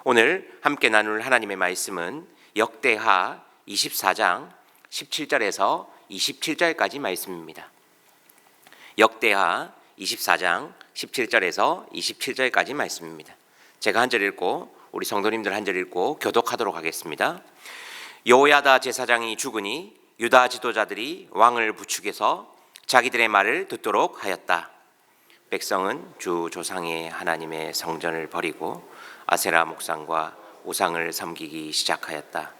오늘 함께 나눌 하나님의 말씀은 역대하 24장 17절에서 27절까지 말씀입니다. 역대하 24장 17절에서 27절까지 말씀입니다. 제가 한 절 읽고 우리 성도님들 한 절 읽고 교독하도록 하겠습니다. 여호야다 제사장이 죽으니 유다 지도자들이 왕을 부축해서 자기들의 말을 듣도록 하였다. 백성은 주 조상의 하나님의 성전을 버리고 아세라 목상과 우상을 섬기기 시작하였다.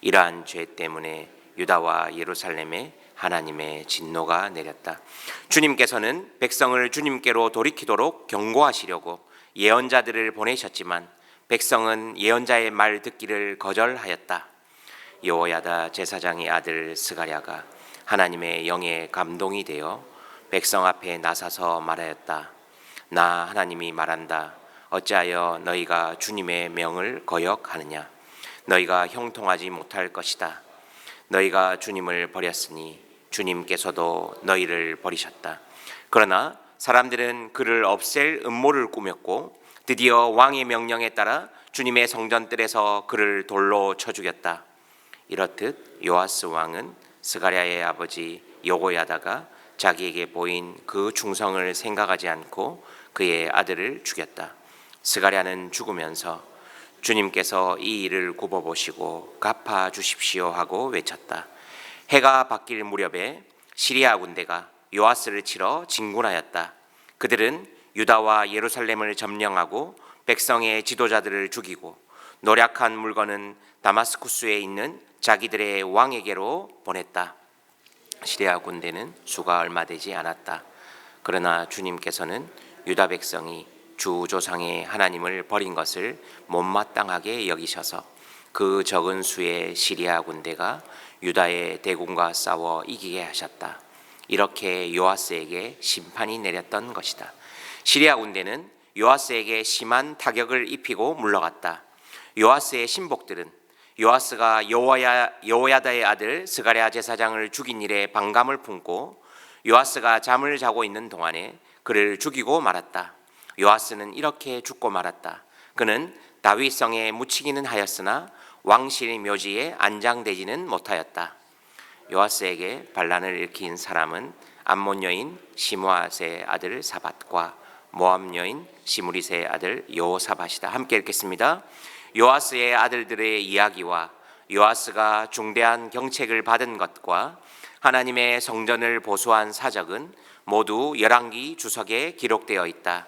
이러한 죄 때문에 유다와 예루살렘에 하나님의 진노가 내렸다. 주님께서는 백성을 주님께로 돌이키도록 경고하시려고 예언자들을 보내셨지만 백성은 예언자의 말 듣기를 거절하였다. 여호야다 제사장의 아들 스가랴가 하나님의 영에 감동이 되어 백성 앞에 나서서 말하였다. 나 하나님이 말한다. 어찌하여 너희가 주님의 명을 거역하느냐? 너희가 형통하지 못할 것이다. 너희가 주님을 버렸으니 주님께서도 너희를 버리셨다. 그러나 사람들은 그를 없앨 음모를 꾸몄고 드디어 왕의 명령에 따라 주님의 성전뜰에서 그를 돌로 쳐 죽였다. 이렇듯 요아스 왕은 스가랴의 아버지 여호야다가 자기에게 보인 그 충성을 생각하지 않고 그의 아들을 죽였다. 스가랴는 죽으면서 주님께서 이 일을 굽어보시고 갚아 주십시오 하고 외쳤다. 해가 바뀔 무렵에 시리아 군대가 요아스를 치러 진군하였다. 그들은 유다와 예루살렘을 점령하고 백성의 지도자들을 죽이고 노략한 물건은 다마스쿠스에 있는 자기들의 왕에게로 보냈다. 시리아 군대는 수가 얼마 되지 않았다. 그러나 주님께서는 유다 백성이 주 조상의 하나님을 버린 것을 못마땅하게 여기셔서 그 적은 수의 시리아 군대가 유다의 대군과 싸워 이기게 하셨다. 이렇게 요아스에게 심판이 내렸던 것이다. 시리아 군대는 요아스에게 심한 타격을 입히고 물러갔다. 요아스의 신복들은 요아스가 여호야다의 아들 스가랴 제사장을 죽인 일에 반감을 품고 요아스가 잠을 자고 있는 동안에 그를 죽이고 말았다. 요아스는 이렇게 죽고 말았다. 그는 다윗성에 묻히기는 하였으나 왕실 묘지에 안장되지는 못하였다. 요아스에게 반란을 일으킨 사람은 암몬 여인 시므앗의 아들 사밧과 모압 여인 시므릿의 아들 여호사밧이다. 함께 읽겠습니다. 요아스의 아들들의 이야기와 요아스가 중대한 경책을 받은 것과 하나님의 성전을 보수한 사적은 모두 열왕기 주석에 기록되어 있다.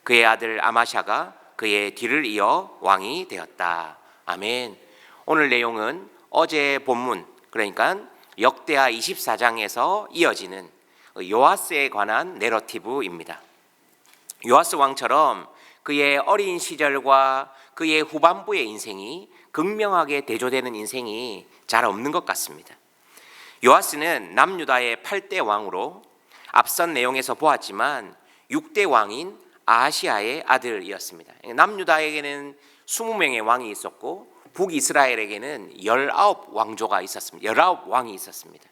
그의 아들 아마샤가 그의 뒤를 이어 왕이 되었다. 아멘. 오늘 내용은 어제 본문, 그러니까 역대하 24장에서 이어지는 요아스에 관한 내러티브입니다. 요아스 왕처럼 그의 어린 시절과 그의 후반부의 인생이 극명하게 대조되는 인생이 잘 없는 것 같습니다. 요아스는 남유다의 8대 왕으로 앞선 내용에서 보았지만 6대 왕인 아하시아의 아들이었습니다. 남유다에게는 20명의 왕이 있었고 북이스라엘에게는 19왕조가 있었습니다. 19왕이 있었습니다.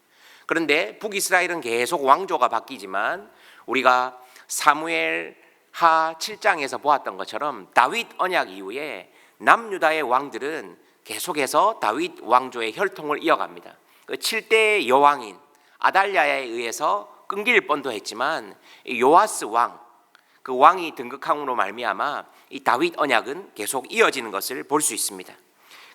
그런데 북이스라엘은 계속 왕조가 바뀌지만 우리가 사무엘 하 7장에서 보았던 것처럼 다윗 언약 이후에 남유다의 왕들은 계속해서 다윗 왕조의 혈통을 이어갑니다. 그 7대 여왕인 아달랴에 의해서 끊길 뻔도 했지만 요아스 왕, 그 왕이 등극함으로 말미암아 이 다윗 언약은 계속 이어지는 것을 볼 수 있습니다.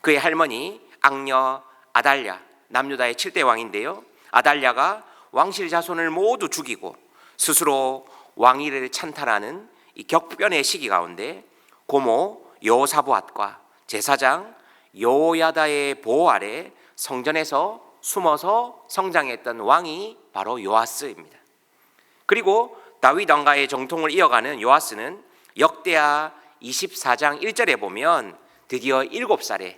그의 할머니 악녀 아달랴, 남유다의 7대 왕인데요. 아달랴가 왕실 자손을 모두 죽이고 스스로 왕위를 찬탈하는 이 격변의 시기 가운데 고모 여호사밧과 제사장 여호야다의 보호 아래 성전에서 숨어서 성장했던 왕이 바로 요아스입니다. 그리고 다윗 왕가의 정통을 이어가는 요아스는 역대하 24장 1절에 보면 드디어 7살에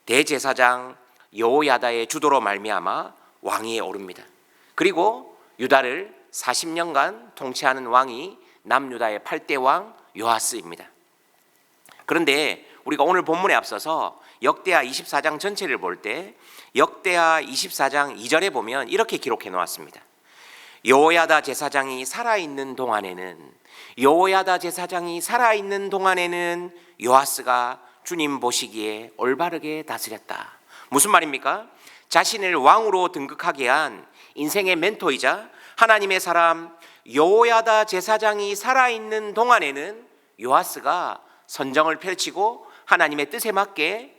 대제사장 여호야다의 주도로 말미암아 왕위에 오릅니다. 그리고 유다를 40년간 통치하는 왕이 남유다의 8대 왕 요아스입니다. 그런데 우리가 오늘 본문에 앞서서 역대하 24장 전체를 볼 때 역대하 24장 2절에 보면 이렇게 기록해 놓았습니다. 여호야다 제사장이 살아있는 동안에는 요아스가 주님 보시기에 올바르게 다스렸다. 무슨 말입니까? 자신을 왕으로 등극하게 한 인생의 멘토이자 하나님의 사람 여호야다 제사장이 살아있는 동안에는 요아스가 선정을 펼치고 하나님의 뜻에 맞게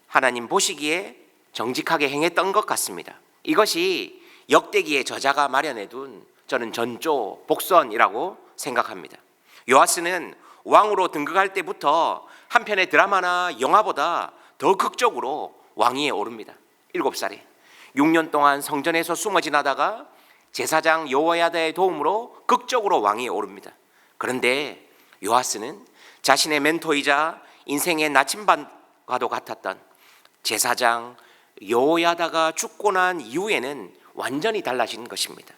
하나님 보시기에 정직하게 행했던 것 같습니다. 이것이 역대기의 저자가 마련해둔 저는 전조 복선이라고 생각합니다. 요아스는 왕으로 등극할 때부터 한 편의 드라마나 영화보다 더 극적으로 왕위에 오릅니다. 7살에 6년 동안 성전에서 숨어 지나다가 제사장 여호야다의 도움으로 극적으로 왕위에 오릅니다. 그런데 요아스는 자신의 멘토이자 인생의 나침반과도 같았던 제사장 여호야다가 죽고 난 이후에는 완전히 달라진 것입니다.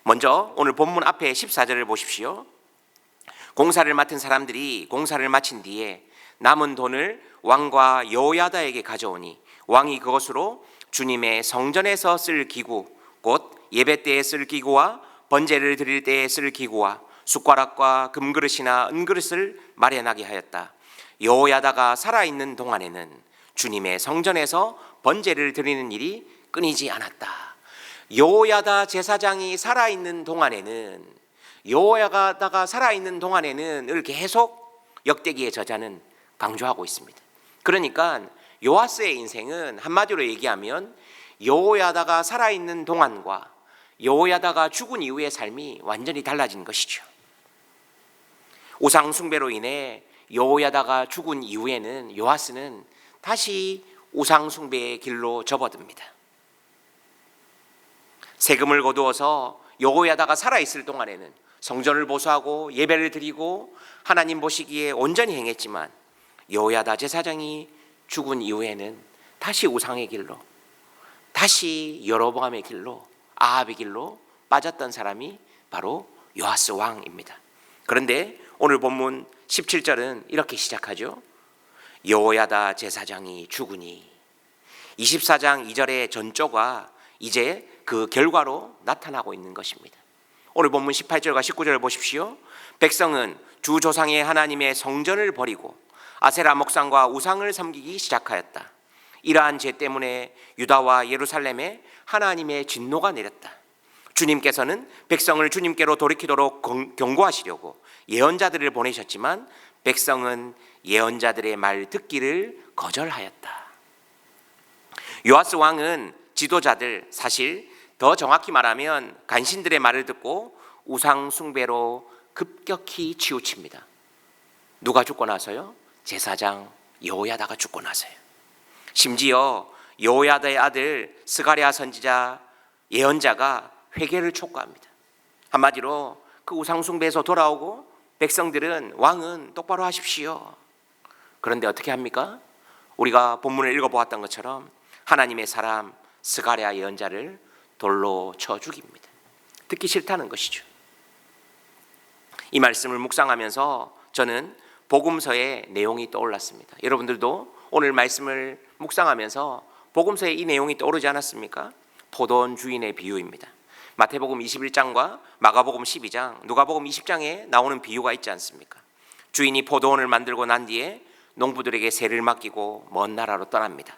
먼저 오늘 본문 앞에 14절을 보십시오. 공사를 맡은 사람들이 공사를 마친 뒤에 남은 돈을 왕과 여호야다에게 가져오니 왕이 그것으로 주님의 성전에서 쓸 기구, 곧 예배 때에 쓸 기구와 번제를 드릴 때에 쓸 기구와 숟가락과 금그릇이나 은그릇을 마련하게 하였다. 여호야다가 살아있는 동안에는 주님의 성전에서 번제를 드리는 일이 끊이지 않았다. 여호야다 제사장이 살아있는 동안에는, 여호야다가 살아있는 동안에는 계속 역대기의 저자는 강조하고 있습니다. 그러니까 요아스의 인생은 한마디로 얘기하면 여호야다가 살아있는 동안과 여호야다가 죽은 이후의 삶이 완전히 달라진 것이죠. 우상 숭배로 인해 여호야다가 죽은 이후에는 요아스는 다시 우상 숭배의 길로 접어듭니다. 세금을 거두어서 여호야다가 살아있을 동안에는 성전을 보수하고 예배를 드리고 하나님 보시기에 온전히 행했지만 여호야다 제사장이 죽은 이후에는 다시 우상의 길로, 다시 여로보암의 길로, 아합의 길로 빠졌던 사람이 바로 요아스 왕입니다. 그런데 오늘 본문 17절은 이렇게 시작하죠. 여호야다 제사장이 죽으니. 24장 2절의 전조가 이제 그 결과로 나타나고 있는 것입니다. 오늘 본문 18절과 19절을 보십시오. 백성은 주 조상의 하나님의 성전을 버리고 아세라 목상과 우상을 섬기기 시작하였다. 이러한 죄 때문에 유다와 예루살렘에 하나님의 진노가 내렸다. 주님께서는 백성을 주님께로 돌이키도록 경고하시려고 예언자들을 보내셨지만 백성은 예언자들의 말 듣기를 거절하였다. 요아스 왕은 지도자들, 사실 더 정확히 말하면 간신들의 말을 듣고 우상 숭배로 급격히 치우칩니다. 누가 죽고 나서요? 제사장 여호야다가 죽고 나서요. 심지어 여호야다의 아들 스가랴 선지자 예언자가 회개를 촉구합니다. 한마디로 그 우상 숭배에서 돌아오고 백성들은 왕은 똑바로 하십시오. 그런데 어떻게 합니까? 우리가 본문을 읽어보았던 것처럼 하나님의 사람 스가랴 예언자를 돌로 쳐 죽입니다. 듣기 싫다는 것이죠. 이 말씀을 묵상하면서 저는 복음서의 내용이 떠올랐습니다. 여러분들도 오늘 말씀을 묵상하면서 복음서에 이 내용이 떠오르지 않았습니까? 포도원 주인의 비유입니다. 마태복음 21장과 마가복음 12장, 누가복음 20장에 나오는 비유가 있지 않습니까? 주인이 포도원을 만들고 난 뒤에 농부들에게 세를 맡기고 먼 나라로 떠납니다.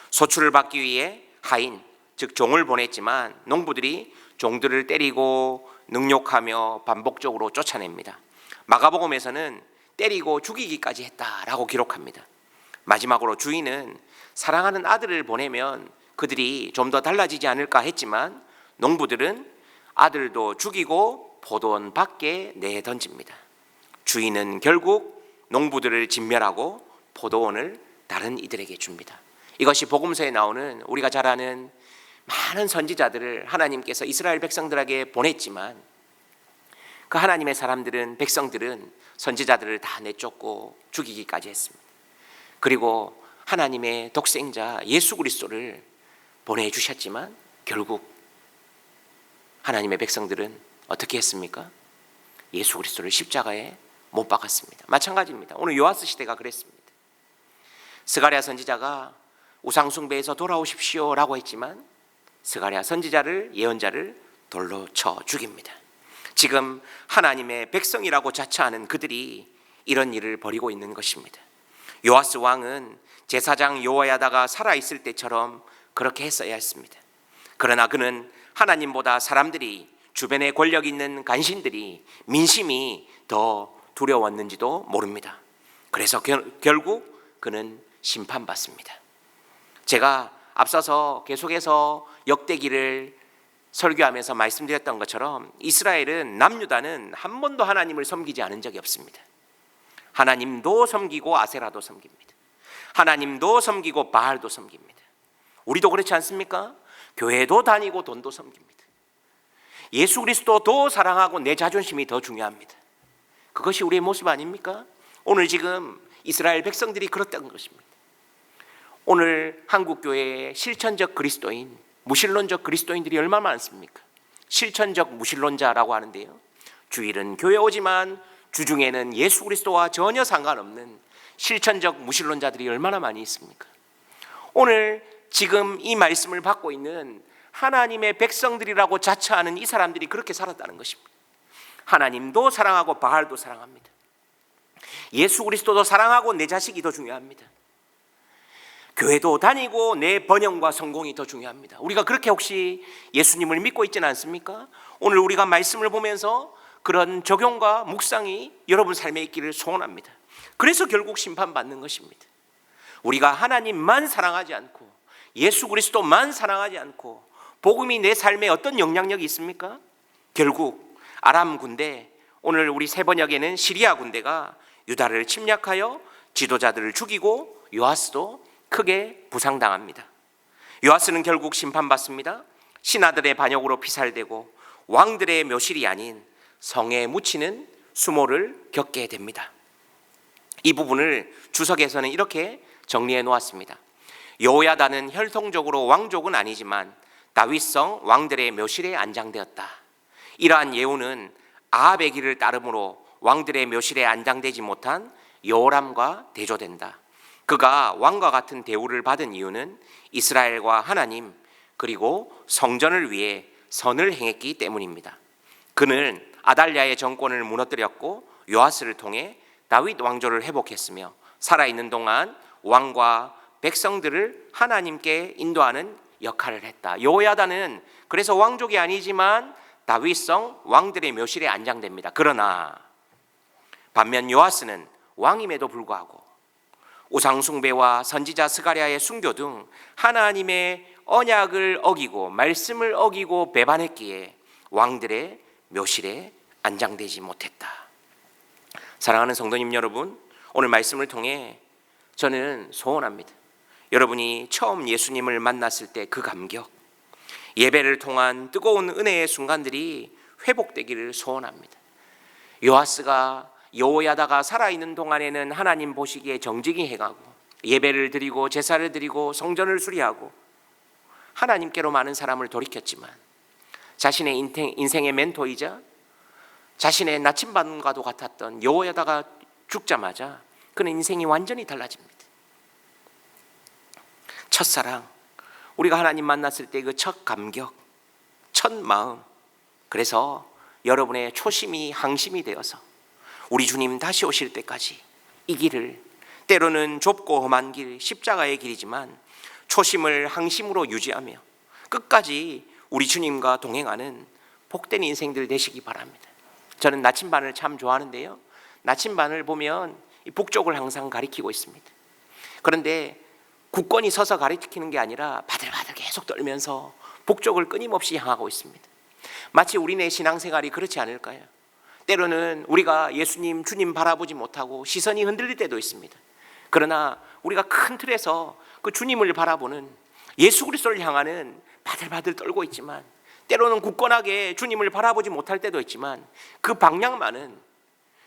소출을 받기 위해 하인, 즉 종을 보냈지만 농부들이 종들을 때리고 능욕하며 반복적으로 쫓아냅니다. 마가복음에서는 때리고 죽이기까지 했다라고 기록합니다. 마지막으로 주인은 사랑하는 아들을 보내면 그들이 좀 더 달라지지 않을까 했지만 농부들은 아들도 죽이고 포도원 밖에 내던집니다. 주인은 결국 농부들을 진멸하고 포도원을 다른 이들에게 줍니다. 이것이 복음서에 나오는 우리가 잘 아는 많은 선지자들을 하나님께서 이스라엘 백성들에게 보냈지만 그 하나님의 사람들은, 백성들은 선지자들을 다 내쫓고 죽이기까지 했습니다. 그리고 하나님의 독생자 예수 그리스도를 보내주셨지만 결국 하나님의 백성들은 어떻게 했습니까? 예수 그리스도를 십자가에 못 박았습니다. 마찬가지입니다. 오늘 요아스 시대가 그랬습니다. 스가랴 선지자가 우상 숭배에서 돌아오십시오라고 했지만 스가랴 선지자를, 예언자를 돌로 쳐 죽입니다. 지금 하나님의 백성이라고 자처하는 그들이 이런 일을 벌이고 있는 것입니다. 요아스 왕은 제사장 요야다가 살아있을 때처럼 그렇게 했어야 했습니다. 그러나 그는 하나님보다 사람들이, 주변에 권력 있는 간신들이, 민심이 더 두려웠는지도 모릅니다. 그래서 결국 그는 심판받습니다. 제가 앞서서 계속해서 역대기를 설교하면서 말씀드렸던 것처럼 이스라엘은, 남유다는 한 번도 하나님을 섬기지 않은 적이 없습니다. 하나님도 섬기고 아세라도 섬깁니다. 하나님도 섬기고 바알도 섬깁니다. 우리도 그렇지 않습니까? 교회도 다니고 돈도 섬깁니다. 예수 그리스도도 사랑하고 내 자존심이 더 중요합니다. 그것이 우리의 모습 아닙니까? 오늘 지금 이스라엘 백성들이 그렇다는 것입니다. 오늘 한국교회의 실천적 그리스도인, 무신론적 그리스도인들이 얼마나 많습니까? 실천적 무신론자라고 하는데요, 주일은 교회 오지만 주중에는 예수 그리스도와 전혀 상관없는 실천적 무신론자들이 얼마나 많이 있습니까? 오늘 지금 이 말씀을 받고 있는 하나님의 백성들이라고 자처하는 이 사람들이 그렇게 살았다는 것입니다. 하나님도 사랑하고 바알도 사랑합니다. 예수 그리스도도 사랑하고 내 자식이 더 중요합니다. 교회도 다니고 내 번영과 성공이 더 중요합니다. 우리가 그렇게 혹시 예수님을 믿고 있지는 않습니까? 오늘 우리가 말씀을 보면서 그런 적용과 묵상이 여러분 삶에 있기를 소원합니다. 그래서 결국 심판받는 것입니다. 우리가 하나님만 사랑하지 않고 예수 그리스도만 사랑하지 않고 복음이 내 삶에 어떤 영향력이 있습니까? 결국 아람 군대, 오늘 우리 세 번역에는 시리아 군대가 유다를 침략하여 지도자들을 죽이고 요아스도 크게 부상당합니다. 요아스는 결국 심판받습니다. 신하들의 반역으로 피살되고 왕들의 묘실이 아닌 성에 묻히는 수모를 겪게 됩니다. 이 부분을 주석에서는 이렇게 정리해 놓았습니다. 요야다는 혈통적으로 왕족은 아니지만 다윗성 왕들의 묘실에 안장되었다. 이러한 예우는 아합의 길을 따름으로 왕들의 묘실에 안장되지 못한 요람과 대조된다. 그가 왕과 같은 대우를 받은 이유는 이스라엘과 하나님 그리고 성전을 위해 선을 행했기 때문입니다. 그는 아달랴의 정권을 무너뜨렸고 요아스를 통해 다윗 왕조를 회복했으며 살아있는 동안 왕과 백성들을 하나님께 인도하는 역할을 했다. 요야다는 그래서 왕족이 아니지만 다윗성 왕들의 묘실에 안장됩니다. 그러나 반면 요아스는 왕임에도 불구하고 우상숭배와 선지자 스가랴의 순교 등 하나님의 언약을 어기고 말씀을 어기고 배반했기에 왕들의 묘실에 안장되지 못했다. 사랑하는 성도님 여러분, 오늘 말씀을 통해 저는 소원합니다. 여러분이 처음 예수님을 만났을 때 그 감격, 예배를 통한 뜨거운 은혜의 순간들이 회복되기를 소원합니다. 요아스가 여호야다가 살아있는 동안에는 하나님 보시기에 정직히 행하고 예배를 드리고 제사를 드리고 성전을 수리하고 하나님께로 많은 사람을 돌이켰지만 자신의 인생의 멘토이자 자신의 나침반과도 같았던 여호야다가 죽자마자 그는 인생이 완전히 달라집니다. 첫사랑, 우리가 하나님 만났을 때 그 첫 감격, 첫 마음, 그래서 여러분의 초심이 항심이 되어서 우리 주님 다시 오실 때까지 이 길을, 때로는 좁고 험한 길, 십자가의 길이지만 초심을 항심으로 유지하며 끝까지 우리 주님과 동행하는 복된 인생들 되시기 바랍니다. 저는 나침반을 참 좋아하는데요, 나침반을 보면 이 북쪽을 항상 가리키고 있습니다. 그런데 굳건히 서서 가리키는 게 아니라 바들바들 계속 떨면서 북쪽을 끊임없이 향하고 있습니다. 마치 우리네 신앙생활이 그렇지 않을까요? 때로는 우리가 예수님, 주님 바라보지 못하고 시선이 흔들릴 때도 있습니다. 그러나 우리가 큰 틀에서 그 주님을 바라보는, 예수 그리스도를 향하는 바들바들 떨고 있지만 때로는 굳건하게 주님을 바라보지 못할 때도 있지만 그 방향만은,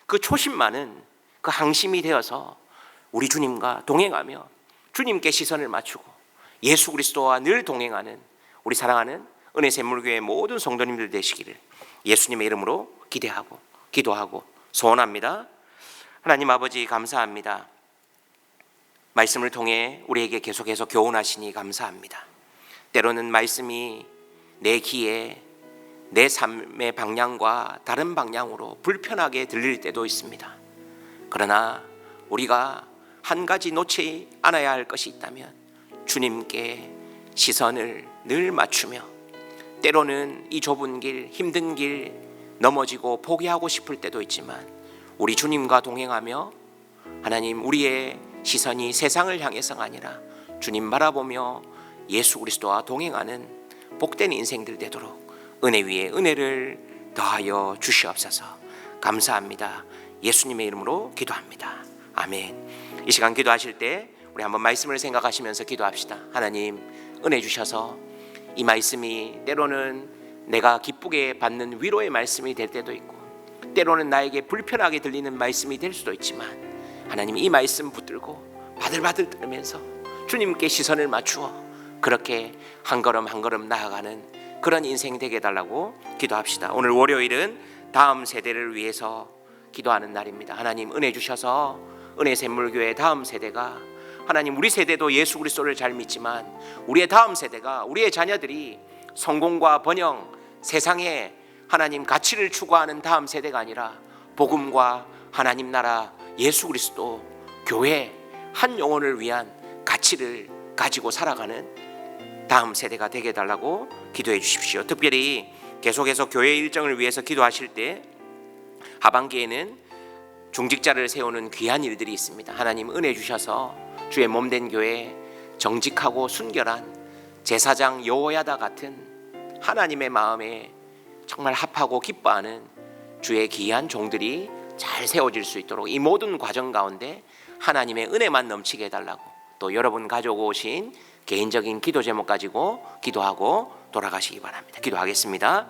그 초심만은 그 항심이 되어서 우리 주님과 동행하며 주님께 시선을 맞추고 예수 그리스도와 늘 동행하는 우리 사랑하는 은혜샘물교회 모든 성도님들 되시기를 예수님의 이름으로 기대하고 기도하고 소원합니다. 하나님 아버지 감사합니다. 말씀을 통해 우리에게 계속해서 교훈하시니 감사합니다. 때로는 말씀이 내 귀에 내 삶의 방향과 다른 방향으로 불편하게 들릴 때도 있습니다. 그러나 우리가 한 가지 놓지 않아야 할 것이 있다면 주님께 시선을 늘 맞추며, 때로는 이 좁은 길, 힘든 길 넘어지고 포기하고 싶을 때도 있지만 우리 주님과 동행하며 하나님, 우리의 시선이 세상을 향해서가 아니라 주님 바라보며 예수 그리스도와 동행하는 복된 인생들 되도록 은혜 위에 은혜를 더하여 주시옵소서. 감사합니다. 예수님의 이름으로 기도합니다. 아멘. 이 시간 기도하실 때 우리 한번 말씀을 생각하시면서 기도합시다. 하나님, 은혜 주셔서 이 말씀이 때로는 내가 기쁘게 받는 위로의 말씀이 될 때도 있고, 때로는 나에게 불편하게 들리는 말씀이 될 수도 있지만, 하나님, 이 말씀 붙들고 바들바들 떨면서 주님께 시선을 맞추어 그렇게 한 걸음 한 걸음 나아가는 그런 인생 되게 해달라고 기도합시다. 오늘 월요일은 다음 세대를 위해서 기도하는 날입니다. 하나님, 은혜 주셔서 은혜샘물교회 다음 세대가, 하나님, 우리 세대도 예수 그리스도를 잘 믿지만 우리의 다음 세대가, 우리의 자녀들이 성공과 번영, 세상에 하나님 가치를 추구하는 다음 세대가 아니라 복음과 하나님 나라, 예수 그리스도, 교회 한 영혼을 위한 가치를 가지고 살아가는 다음 세대가 되게 해달라고 기도해 주십시오. 특별히 계속해서 교회 일정을 위해서 기도하실 때 하반기에는 중직자를 세우는 귀한 일들이 있습니다. 하나님, 은혜 주셔서 주의 몸된 교회 정직하고 순결한 제사장 여호야다 같은 하나님의 마음에 정말 합하고 기뻐하는 주의 귀한 종들이 잘 세워질 수 있도록 이 모든 과정 가운데 하나님의 은혜만 넘치게 해달라고, 또 여러분 가지고 오신 개인적인 기도 제목 가지고 기도하고 돌아가시기 바랍니다. 기도하겠습니다.